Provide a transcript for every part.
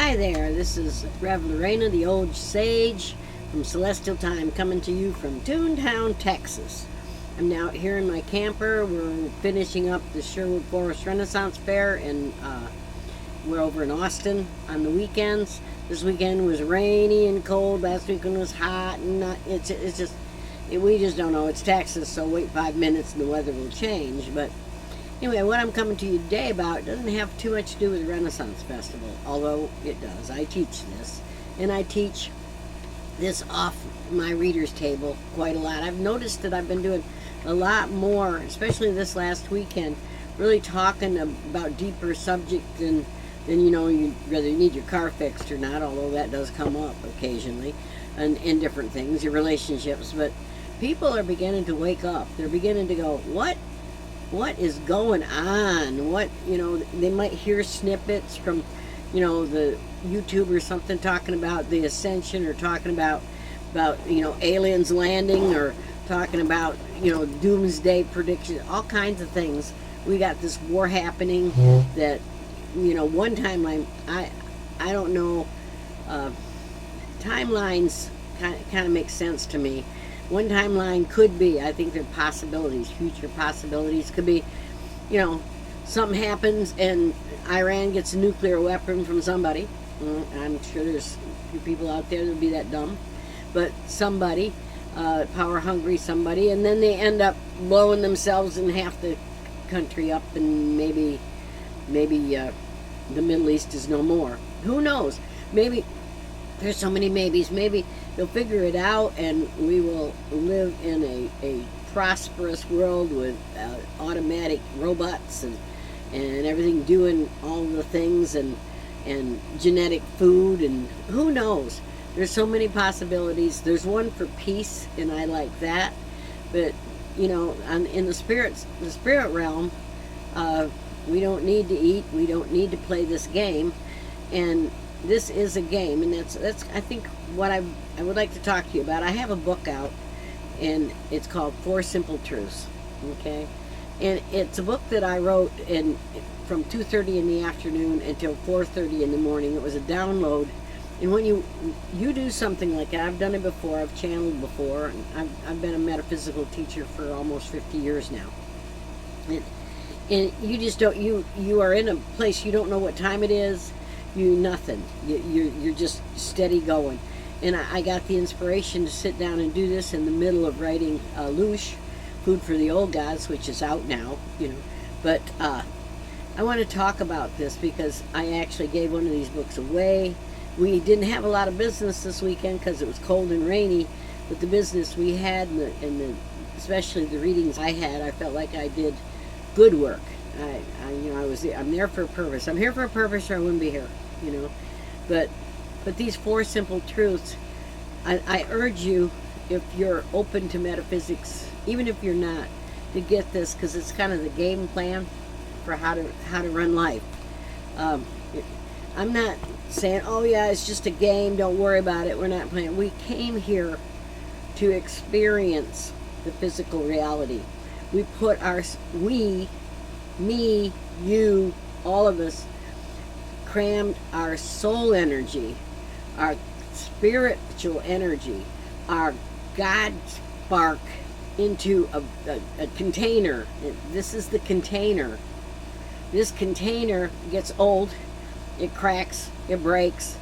Hi there, this is Rev Lorena, the old sage from Celestial Time, coming to you from Toontown, Texas. I'm now out here in my camper. We're finishing up the Sherwood Forest Renaissance Fair, and we're over in Austin on the weekends. This weekend was rainy and cold. Last weekend was hot, and we just don't know. It's Texas, so wait 5 minutes and the weather will change. But anyway, what I'm coming to you today about doesn't have too much to do with the Renaissance Festival, although it does. I teach this, and I teach this off my reader's table quite a lot. I've noticed that I've been doing a lot more, especially this last weekend, really talking about deeper subjects than whether you need your car fixed or not, although that does come up occasionally, and in different things, your relationships. But people are beginning to wake up. They're beginning to go, what is going on? They might hear snippets from, the YouTube or something talking about the ascension, or talking about aliens landing, or talking about, doomsday prediction, all kinds of things. We got this war happening that, one timeline, I don't know, timelines kind of make sense to me. One timeline could be, I think there are possibilities, future possibilities. Could be, something happens and Iran gets a nuclear weapon from somebody. I'm sure there's a few people out there that would be that dumb. But somebody, power hungry somebody, and then they end up blowing themselves and half the country up, and maybe the Middle East is no more. Who knows? Maybe there's so many maybes. Maybe they'll figure it out, and we will live in a prosperous world with automatic robots and everything doing all the things, and genetic food, and who knows? There's so many possibilities. There's one for peace, and I like that. But in the spirit realm, we don't need to eat. We don't need to play this game, and this is a game, and that's I think what I would like to talk to you about. I have a book out, and it's called 4 Simple Truths. Okay, and it's a book that I wrote from 2:30 in the afternoon until 4:30 in the morning. It was a download. And when you do something like that, I've done it before, I've channeled before, I've been a metaphysical teacher for almost 50 years now. And you just don't, you are in a place, you don't know what time it is, nothing. You're just steady going. And I got the inspiration to sit down and do this in the middle of writing Loosh, Food for the Old Gods, which is out now, But I want to talk about this because I actually gave one of these books away. We didn't have a lot of business this weekend because it was cold and rainy, but the business we had, especially the readings I had, I felt like I did good work. I'm there for a purpose. I'm here for a purpose, or I wouldn't be here, But these 4 simple truths, I urge you, if you're open to metaphysics, even if you're not, to get this, because it's kind of the game plan for how to run life. I'm not saying, oh yeah, it's just a game, don't worry about it, we're not playing. We came here to experience the physical reality. We put me, you, all of us, crammed our soul energy, our spiritual energy, our God spark into a container. This is the container. This container gets old, it cracks, it breaks,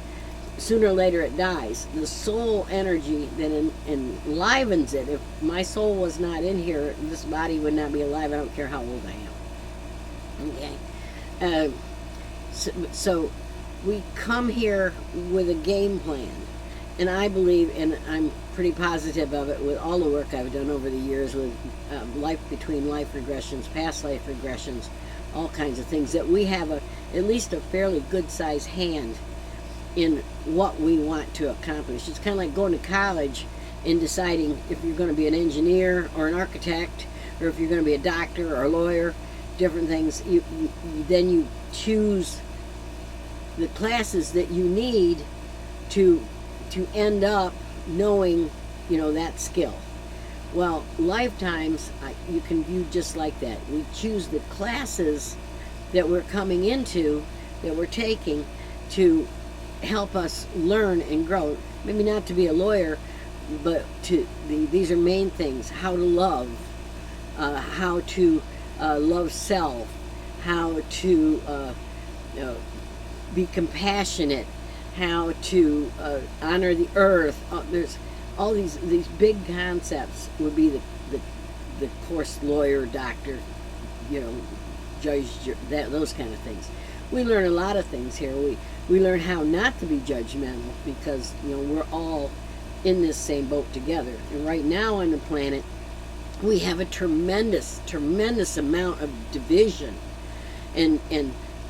sooner or later it dies. The soul energy that enlivens it, if my soul was not in here, this body would not be alive. I don't care how old I am. Okay? So we come here with a game plan. And I believe, and I'm pretty positive of it with all the work I've done over the years with life between life regressions, past life regressions, all kinds of things, that we have at least a fairly good sized hand in what we want to accomplish. It's kind of like going to college and deciding if you're going to be an engineer or an architect, or if you're going to be a doctor or a lawyer, different things. Then you choose the classes that you need to end up knowing, that skill. Well, lifetimes, you can view just like that. We choose the classes that we're coming into, that we're taking, to help us learn and grow. Maybe not to be a lawyer, but these are main things: how to love, how to love self, how to be compassionate, how to honor the earth. There's all these big concepts would be the course lawyer, doctor, judge, those kind of things. We learn a lot of things here. We learn how not to be judgmental because we're all in this same boat together. And right now on the planet, we have a tremendous amount of division, and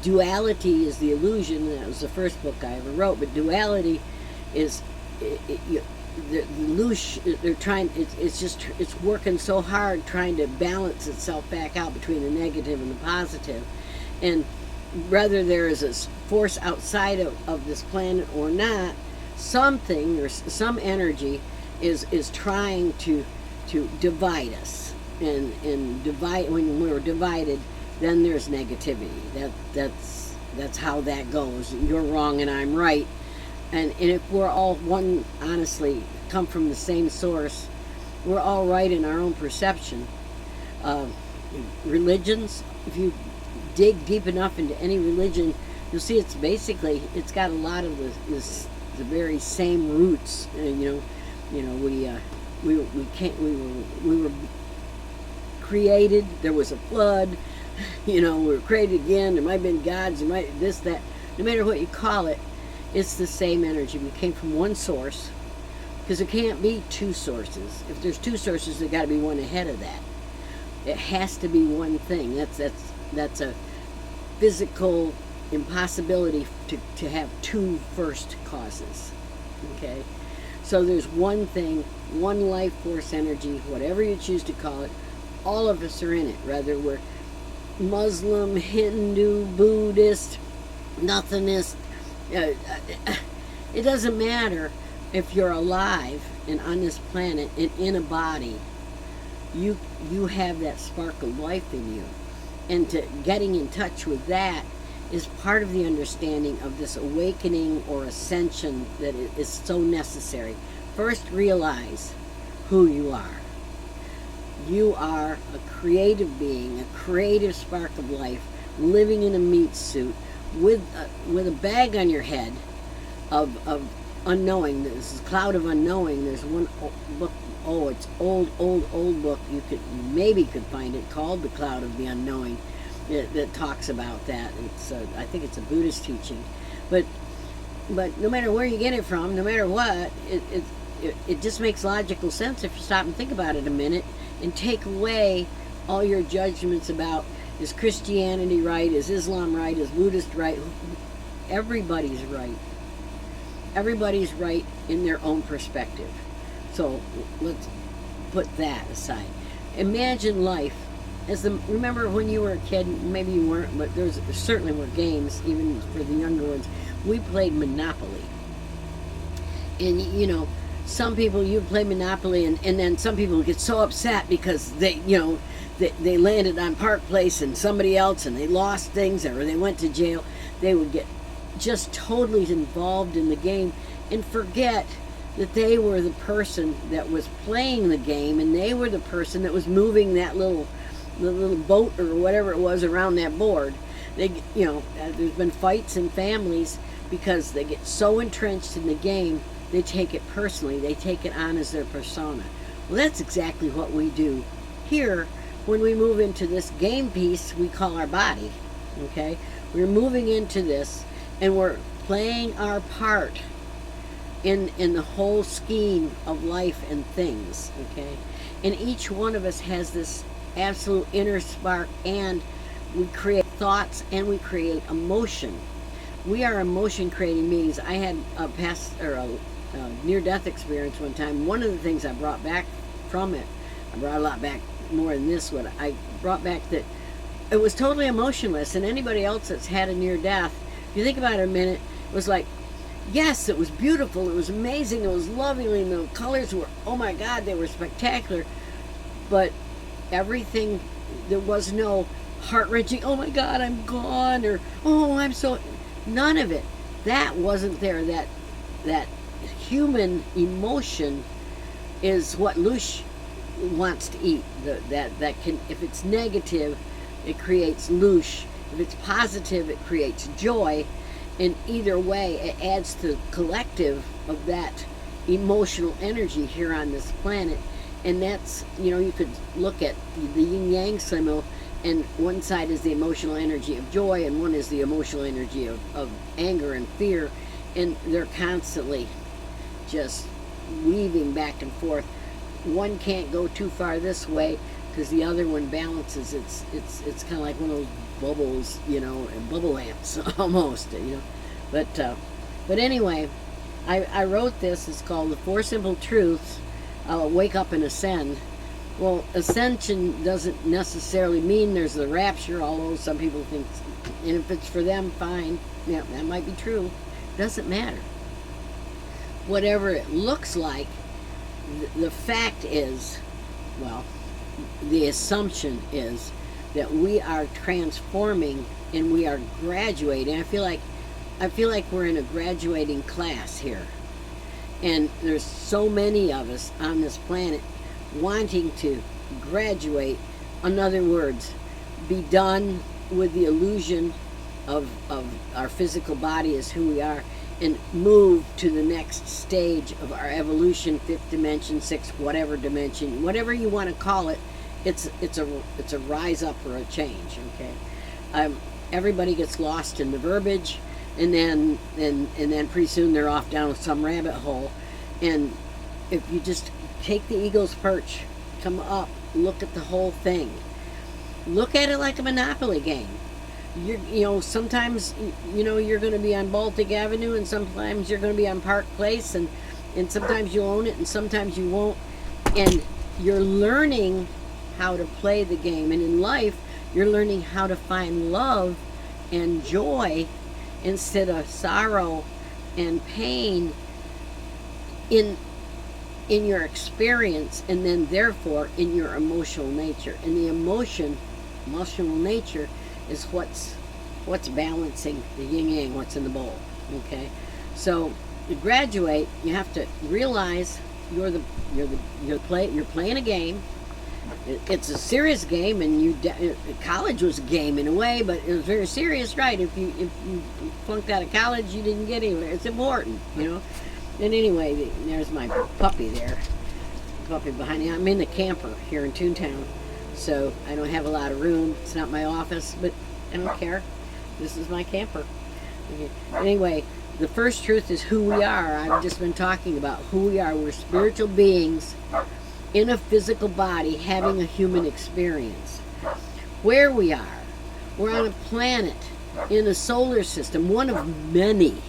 duality is the illusion. That was the first book I ever wrote. But duality is they're trying. It's working so hard trying to balance itself back out between the negative and the positive, and whether there is a force outside of this planet or not, something or some energy is trying to divide us, and divide. When we're divided, then there's negativity. That's how that goes. You're wrong and I'm right, and if we're all one, honestly, come from the same source, we're all right in our own perception. Religions, if you dig deep enough into any religion, you'll see it's got a lot of the very same roots. We were created. There was a flood. We were created again. There might have been gods. There might this, that. No matter what you call it, it's the same energy. We came from one source, because there can't be two sources. If there's two sources, there got to be one ahead of that. It has to be one thing. That's a physical impossibility to have two first causes. Okay? So there's one thing, one life force energy, whatever you choose to call it. All of us are in it, whether we're Muslim, Hindu, Buddhist, nothingist. It doesn't matter if you're alive and on this planet and in a body. You have that spark of life in you. And getting in touch with that is part of the understanding of this awakening or ascension that is so necessary. First, realize who you are. You are a creative being, a creative spark of life, living in a meat suit with a bag on your head of unknowing. This is cloud of unknowing. There's one book. Oh, it's old book. You maybe could find it, called The Cloud of the Unknowing, that talks about that. I think it's a Buddhist teaching, but no matter where you get it from, no matter what, it just makes logical sense if you stop and think about it a minute and take away all your judgments about, is Christianity right, is Islam right, is Buddhist right? Everybody's right. Everybody's right in their own perspective. So let's put that aside. Imagine life remember when you were a kid, maybe you weren't, but there certainly were games, even for the younger ones. We played Monopoly. And some people, you play Monopoly, and then some people would get so upset because they landed on Park Place and somebody else, and they lost things, or they went to jail. They would get just totally involved in the game and forget that they were the person that was playing the game, and they were the person that was moving that little boat or whatever it was around that board. There's been fights in families because they get so entrenched in the game, they take it personally. They take it on as their persona. Well, that's exactly what we do here when we move into this game piece we call our body. Okay? We're moving into this, and we're playing our part in the whole scheme of life and things. Okay? And each one of us has this absolute inner spark, and we create thoughts and we create emotion. We are emotion creating beings. I had a near-death experience one time. One of the things I brought back from it, I brought a lot back more than this one. I brought back that it was totally emotionless, and anybody else that's had a near-death, if you think about it a minute, it was like, yes, it was beautiful, it was amazing, it was lovely, and the colors were, oh my God, they were spectacular, but everything, there was no heart-wrenching, oh my God, I'm gone, or oh, I'm so, none of it. that wasn't there. That human emotion is what Lush wants to eat. That can, if it's negative, it creates Lush. If it's positive, it creates joy. And either way, it adds to the collective of that emotional energy here on this planet. And that's, you could look at the yin yang symbol, and one side is the emotional energy of joy, and one is the emotional energy of anger and fear. And they're constantly just weaving back and forth. One can't go too far this way because the other one balances. It's kind of like one of those bubbles, and bubble lamps almost, But anyway, I wrote this. It's called The Four Simple Truths. Wake Up and Ascend. Well, ascension doesn't necessarily mean there's the rapture, although some people think, and if it's for them, fine. Yeah, that might be true. Doesn't matter. Whatever it looks like, the fact is, well, the assumption is that we are transforming and we are graduating. I feel like we're in a graduating class here. And there's so many of us on this planet wanting to graduate. In other words, be done with the illusion of our physical body as who we are, and move to the next stage of our evolution, fifth dimension, sixth, whatever dimension, whatever you want to call it. It's a rise up or a change. Okay, everybody gets lost in the verbiage, and then pretty soon they're off down some rabbit hole. And if you just take the eagle's perch, come up, look at the whole thing, look at it like a Monopoly game. Sometimes you're going to be on Baltic Avenue, and sometimes you're going to be on Park Place, and sometimes you'll own it and sometimes you won't. And you're learning how to play the game. And in life, you're learning how to find love and joy instead of sorrow and pain in your experience, and then therefore in your emotional nature. And the emotional nature is what's balancing the yin yang, what's in the bowl. Okay, so to graduate, you have to realize you're playing a game. It's a serious game, and college was a game in a way, but it was very serious, right? If you flunked out of college, you didn't get anywhere. It's important, And anyway, there's my puppy there. Puppy behind me. I'm in the camper here in Toontown, so I don't have a lot of room. It's not my office, but I don't care. This is my camper. Okay. Anyway, the first truth is who we are. I've just been talking about who we are. We're spiritual beings in a physical body having a human experience. Where we are, we're on a planet in a solar system, one of millions,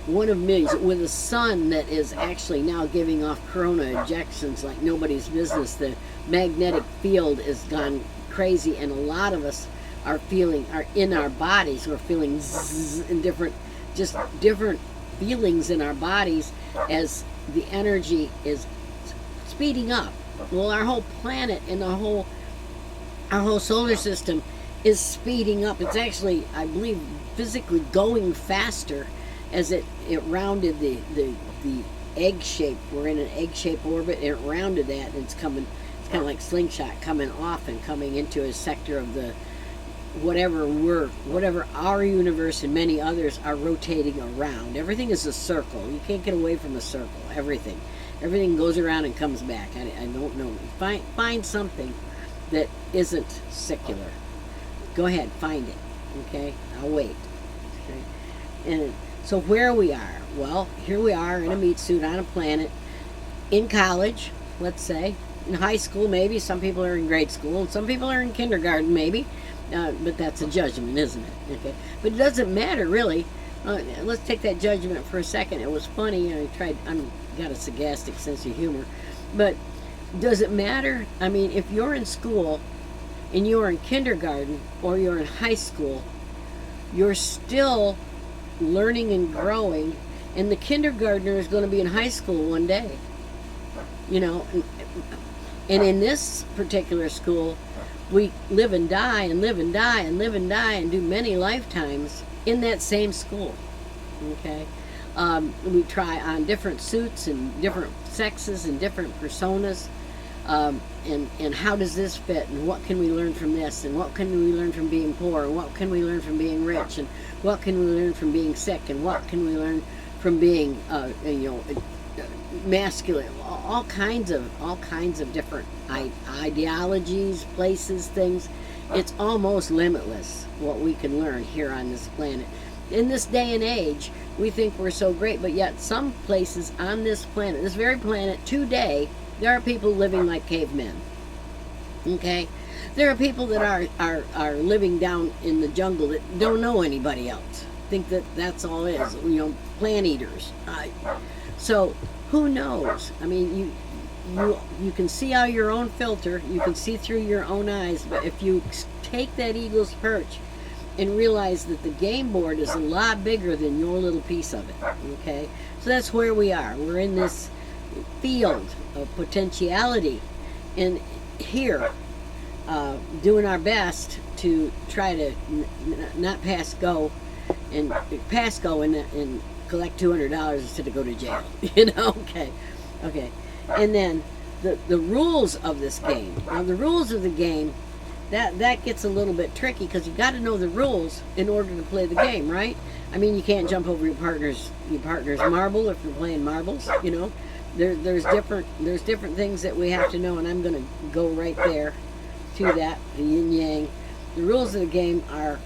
with a sun that is actually now giving off corona ejections like nobody's business. The magnetic field has gone crazy, and a lot of us are in our bodies. We're feeling zzz in different feelings in our bodies as the energy is speeding up. Well, our whole planet and our whole solar system is speeding up. It's actually, I believe, physically going faster as it rounded the egg shape. We're in an egg shape orbit, and it rounded that, and it's kind of like slingshot, coming off and coming into a sector of the whatever our universe and many others are rotating around. Everything is a circle. You can't get away from a circle. Everything goes around and comes back. I don't know. Find something that isn't secular. Go ahead, find it. Okay, I'll wait. Okay, and so where we are, well, here we are in a meat suit on a planet, in college, let's say, in high school maybe. Some people are in grade school, and some people are in kindergarten maybe, but that's a judgment, isn't it? Okay, but it doesn't matter really. Let's take that judgment for a second. It was funny. I'm got a sarcastic sense of humor, but does it matter? I mean, if you're in school and you're in kindergarten or you're in high school, you're still learning and growing, and the kindergartner is going to be in high school one day, and in this particular school, we live and die and live and die and live and die and do many lifetimes in that same school. Okay, we try on different suits and different sexes and different personas. And how does this fit, and what can we learn from this, and what can we learn from being poor, and what can we learn from being rich, and what can we learn from being sick, and what can we learn from being masculine, all kinds of different ideologies, places, things. It's almost limitless what we can learn here on this planet. In this day and age, we think we're so great, but yet some places on this planet, this very planet today, there are people living like cavemen. Okay? There are people that are living down in the jungle that don't know anybody else. Think that that's all it is. Plant eaters. So who knows? I mean, you can see out your own filter. You can see through your own eyes. But if you take that eagle's perch and realize that the game board is a lot bigger than your little piece of it. Okay? So that's where we are. We're in this field of potentiality, and here doing our best to try to not pass go and collect $200 instead of go to jail. Okay. And then the rules of this game. Now the rules of the game, that gets a little bit tricky, because you got to know the rules in order to play the game, right? I mean, you can't jump over your partner's marble if you're playing marbles. There's different things that we have to know, and I'm going to go right there to that, the yin yang. The rules of the game are,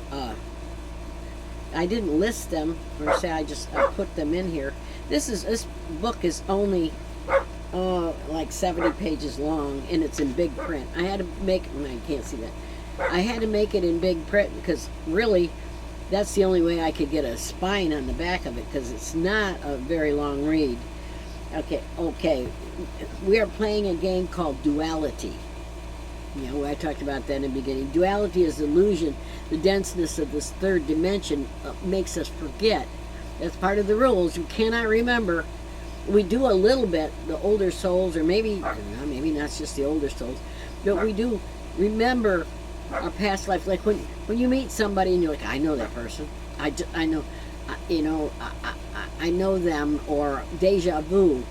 I didn't list them, or say I put them in here. This book is only like 70 pages long, and it's in big print. I had to make, I can't see that. I had to make it in big print because really, that's the only way I could get a spine on the back of it, because it's not a very long read. Okay. We are playing a game called duality. I talked about that in the beginning. Duality is illusion. The denseness of this third dimension makes us forget. That's part of the rules. You cannot remember. We do a little bit, the older souls, or maybe not just the older souls, but we do remember our past life. Like when you meet somebody and you're like, I know that person. I know them, or deja vu.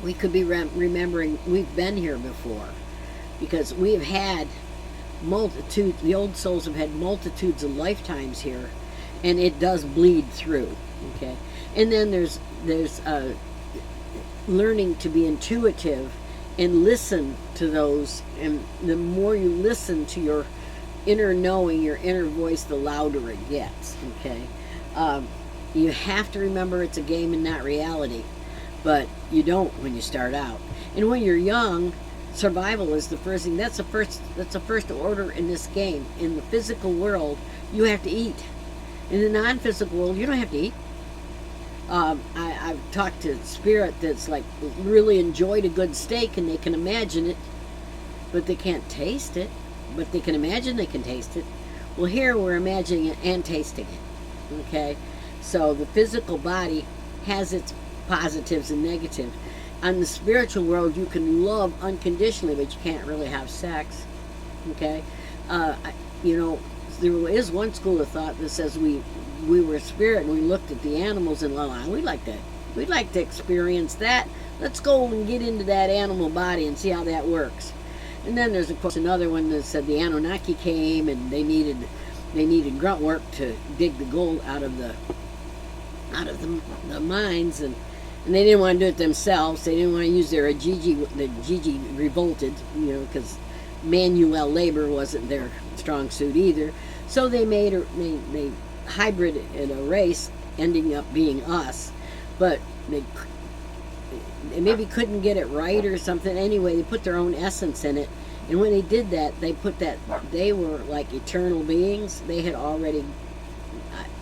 We could be remembering we've been here before, because we have had the old souls have had multitudes of lifetimes here, and it does bleed through. Okay, and then there's learning to be intuitive and listen to those, and the more you listen to your inner knowing, your inner voice, the louder it gets. Okay. You have to remember it's a game and not reality, but you don't when you start out. And when you're young, survival is the first thing. That's the first order in this game. In the physical world, you have to eat. In the non-physical world, you don't have to eat. I've talked to spirit that's like really enjoyed a good steak, and they can imagine it, but they can't taste it. But they can imagine they can taste it. Well, here we're imagining it and tasting it. Okay. So the physical body has its positives and negatives. On the spiritual world, you can love unconditionally, but you can't really have sex. Okay? There is one school of thought that says we were spirit, and we looked at the animals and we'd like to experience that. Let's go and get into that animal body and see how that works. And then there's, of course, another one that said the Anunnaki came and they needed grunt work to dig the gold out of the mines, and they didn't want to do it themselves. They didn't want to use their Gigi. The Gigi revolted, because manual labor wasn't their strong suit either. So they they hybrid in a race, ending up being us, but they maybe couldn't get it right or something. Anyway, they put their own essence in it, and when they did that, they were like eternal beings. They had already,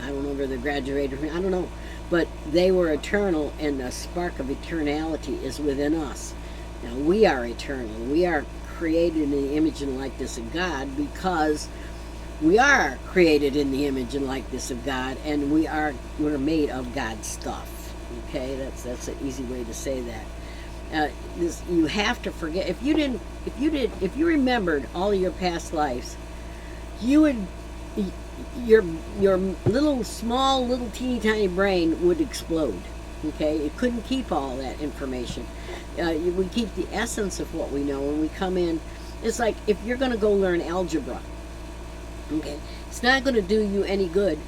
I don't know whether they graduated, I don't know, but they were eternal, and the spark of eternality is within us. Now, we are eternal. We are created in the image and likeness of God, because we are created in the image and likeness of God, and we're made of God's stuff. Okay, that's an easy way to say that. You have to forget. If you remembered all of your past lives, you your your little small little teeny tiny brain would explode. Okay, it couldn't keep all that information. We keep the essence of what we know when we come in. It's like if you're going to go learn algebra, okay, it's not going to do you any good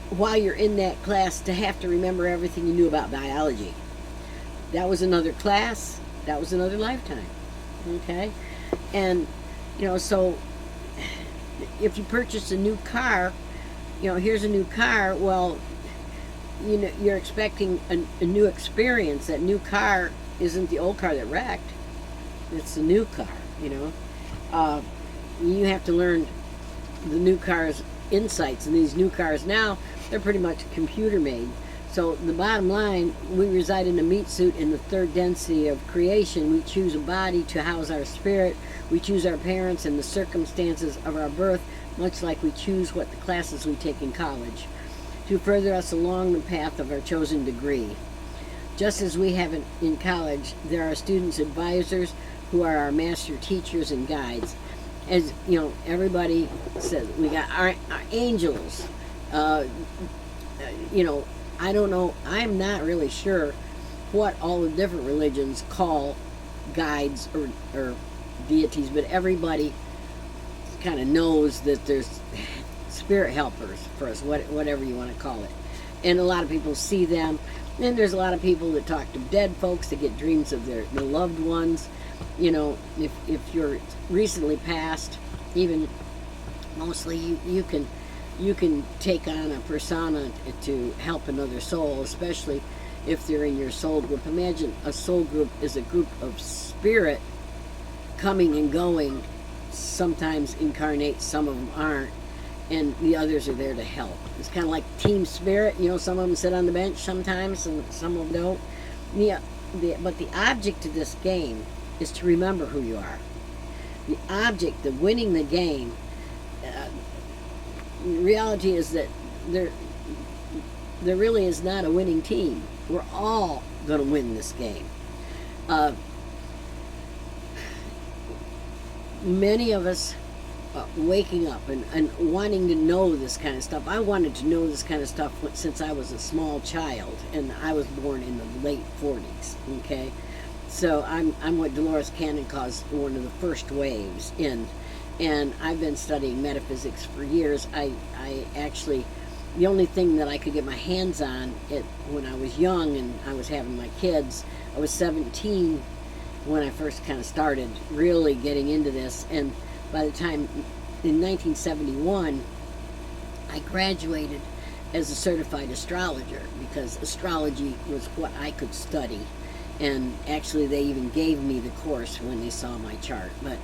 while you're in that class to have to remember everything you knew about biology. That was another class, that was another lifetime. Okay, and so if you purchase a new car, here's a new car. Well, you're expecting a new experience. That new car isn't the old car that wrecked. It's the new car. You have to learn the new car's insights, and these new cars now, they're pretty much computer made. So the bottom line, we reside in a meat suit in the third density of creation. We choose a body to house our spirit. We choose our parents and the circumstances of our birth, much like we choose what the classes we take in college, to further us along the path of our chosen degree. Just as we have in college, there are students' advisors who are our master teachers and guides. As everybody says, we got our angels. I don't know. I'm not really sure what all the different religions call guides or deities, but everybody kind of knows that there's spirit helpers for us, whatever you want to call it. And a lot of people see them. And there's a lot of people that talk to dead folks that get dreams of their loved ones. If you're recently passed, even mostly you can take on a persona to help another soul, especially if they're in your soul group. Imagine a soul group is a group of spirit coming and going. Sometimes incarnate, some of them aren't, and the others are there to help. It's kind of like team spirit. Some of them sit on the bench sometimes, and some of them don't. But the object of this game is to remember who you are. The object of winning the game, the reality is that there really is not a winning team. We're all going to win this game. Many of us waking up and wanting to know this kind of stuff. I wanted to know this kind of stuff since I was a small child, and I was born in the late 40s. Okay, so I'm what Dolores Cannon calls one of the first waves in, and I've been studying metaphysics for years. I actually, the only thing that I could get my hands on when I was young and I was having my kids, I was 17 when I first kind of started really getting into this, and by the time in 1971 I graduated as a certified astrologer, because astrology was what I could study, and actually they even gave me the course when they saw my chart, but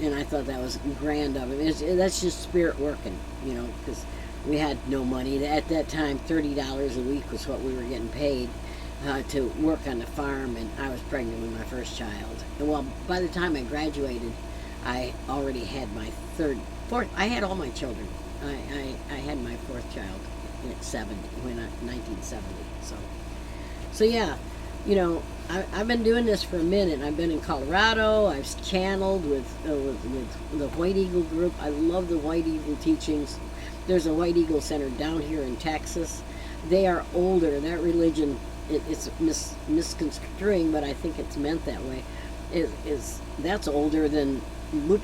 and I thought that was grand of it. That's just spirit working, because we had no money at that time. $30 a week was what we were getting paid to work on the farm, and I was pregnant with my first child. And well, by the time I graduated, I already had my fourth. I had all my children. I had my fourth child at 70, when 1970. So yeah, I've been doing this for a minute. I've been in Colorado. I've channeled with the White Eagle group. I love the White Eagle teachings. There's a White Eagle Center down here in Texas. They are older. That religion, it's misconstruing, but I think it's meant that way. That's older than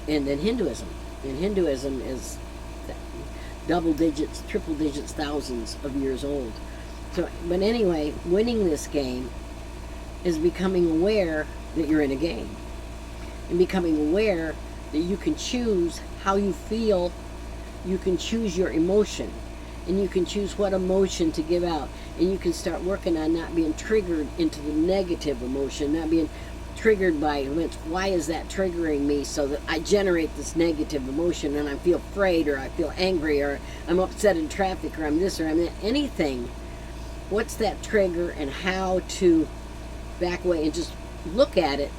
Hinduism. And Hinduism is double digits, triple digits, thousands of years old. So, but anyway, winning this game is becoming aware that you're in a game, and becoming aware that you can choose how you feel. You can choose your emotion, and you can choose what emotion to give out, and you can start working on not being triggered into the negative emotion, not being triggered by events. Why is that triggering me? So that I generate this negative emotion, and I feel afraid, or I feel angry, or I'm upset in traffic, or I'm this, or I'm that. Anything. What's that trigger, and how to back away and just look at it,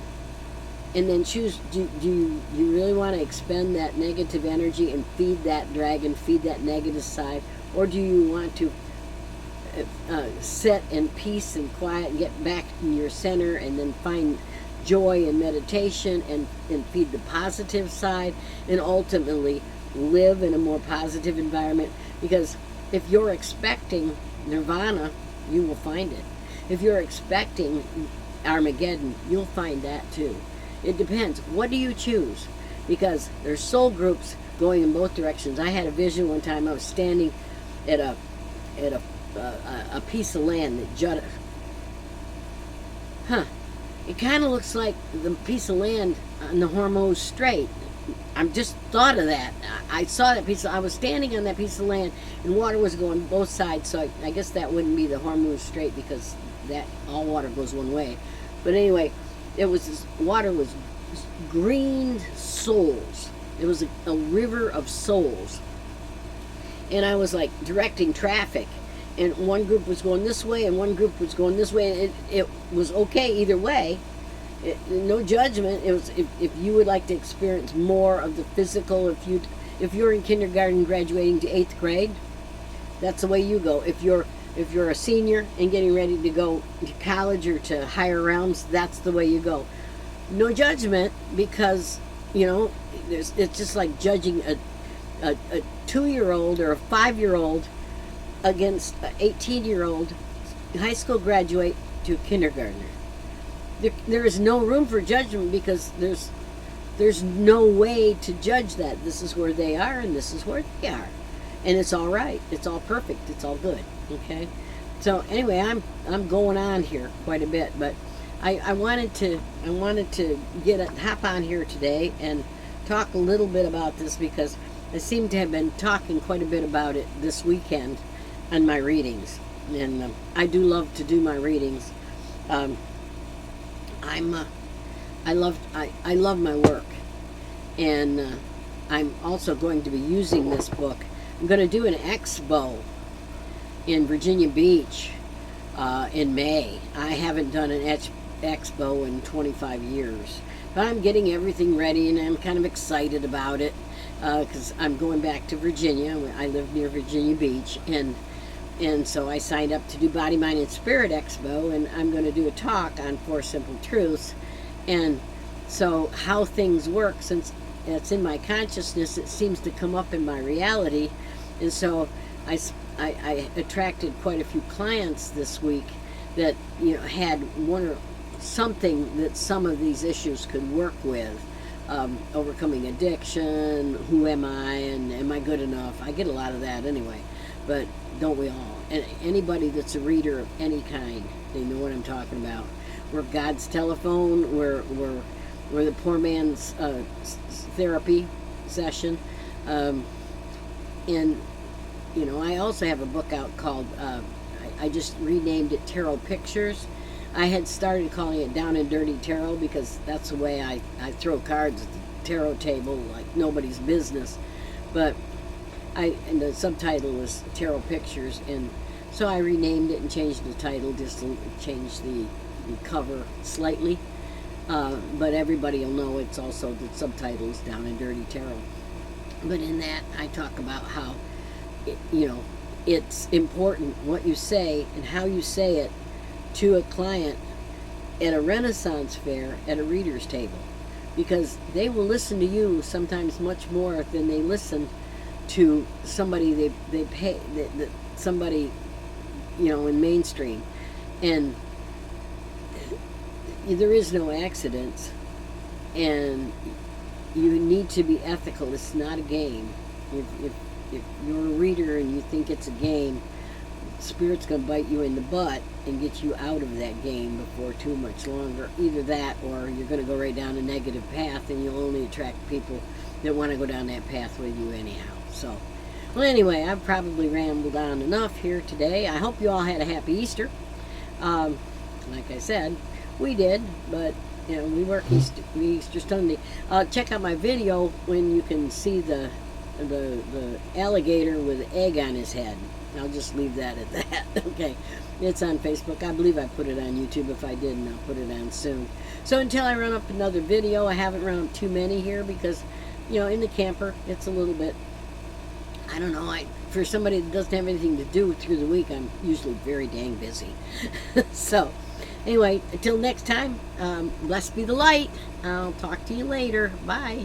and then choose. Do you really want to expend that negative energy and feed that dragon, feed that negative side, or do you want to sit in peace and quiet and get back in your center, and then find joy and meditation, and feed the positive side, and ultimately live in a more positive environment, because if you're expecting nirvana, you will find it. If you're expecting Armageddon, you'll find that too. It depends. What do you choose? Because there's soul groups going in both directions. I had a vision one time. I was standing at a piece of land that jutted. It kind of looks like the piece of land on the Hormuz Strait. I just thought of that. I saw that piece. I was standing on that piece of land, and water was going both sides. So I guess that wouldn't be the Hormuz Strait, because that all water goes one way. But anyway, it was this, water was green souls. It was a river of souls, and I was like directing traffic, and one group was going this way, and one group was going this way, and it was okay either way. No judgment. It was if you would like to experience more of the physical. If you're in kindergarten graduating to 8th grade, that's the way you go. If you're a senior and getting ready to go to college or to higher realms, that's the way you go. No judgment, because it's just like judging a 2-year-old or a 5-year-old against an 18-year-old high school graduate to a kindergartner. There is no room for judgment, because there's no way to judge that. This is where they are, and this is where they are, and it's all right. It's all perfect. It's all good. Okay. So anyway, I'm going on here quite a bit, but I wanted to hop on here today and talk a little bit about this, because I seem to have been talking quite a bit about it this weekend on my readings, and I do love to do my readings. I love my work, and I'm also going to be using this book. I'm going to do an expo in Virginia Beach in May. I haven't done an expo in 25 years, but I'm getting everything ready, and I'm kind of excited about it, because I'm going back to Virginia. I live near Virginia Beach, and so I signed up to do Body, Mind, and Spirit Expo, and I'm going to do a talk on 4 Simple Truths. And so how things work, since it's in my consciousness, it seems to come up in my reality. And so I attracted quite a few clients this week that had one or something that some of these issues could work with. Overcoming addiction, who am I, and am I good enough? I get a lot of that anyway, but don't we all? And anybody that's a reader of any kind, they know what I'm talking about. We're God's telephone. We're the poor man's therapy session, and I also have a book out called I just renamed it Tarot Pictures. I had started calling it Down and Dirty Tarot, because that's the way I throw cards at the tarot table like nobody's business. But and the subtitle was Tarot Pictures, and so I renamed it and changed the title, just to change the cover slightly. But everybody will know it's also the subtitle is Down and Dirty Tarot. But in that, I talk about how it's important what you say and how you say it to a client at a Renaissance fair at a reader's table, because they will listen to you sometimes much more than they listen to somebody they pay, somebody in mainstream. And there is no accidents, and you need to be ethical. It's not a game. If you're a reader and you think it's a game, Spirit's going to bite you in the butt and get you out of that game before too much longer. Either that, or you're going to go right down a negative path, and you'll only attract people that want to go down that path with you anyhow. So, well, anyway, I've probably rambled on enough here today. I hope you all had a happy Easter. Like I said, we did, but we work Easter Sunday. Check out my video when you can see the alligator with an egg on his head. I'll just leave that at that. Okay, it's on Facebook. I believe I put it on YouTube. If I didn't, I'll put it on soon. So until I run up another video, I haven't run up too many here, because in the camper it's a little bit, I don't know, for somebody that doesn't have anything to do through the week, I'm usually very dang busy. So anyway, until next time, blessed be the light. I'll talk to you later. Bye.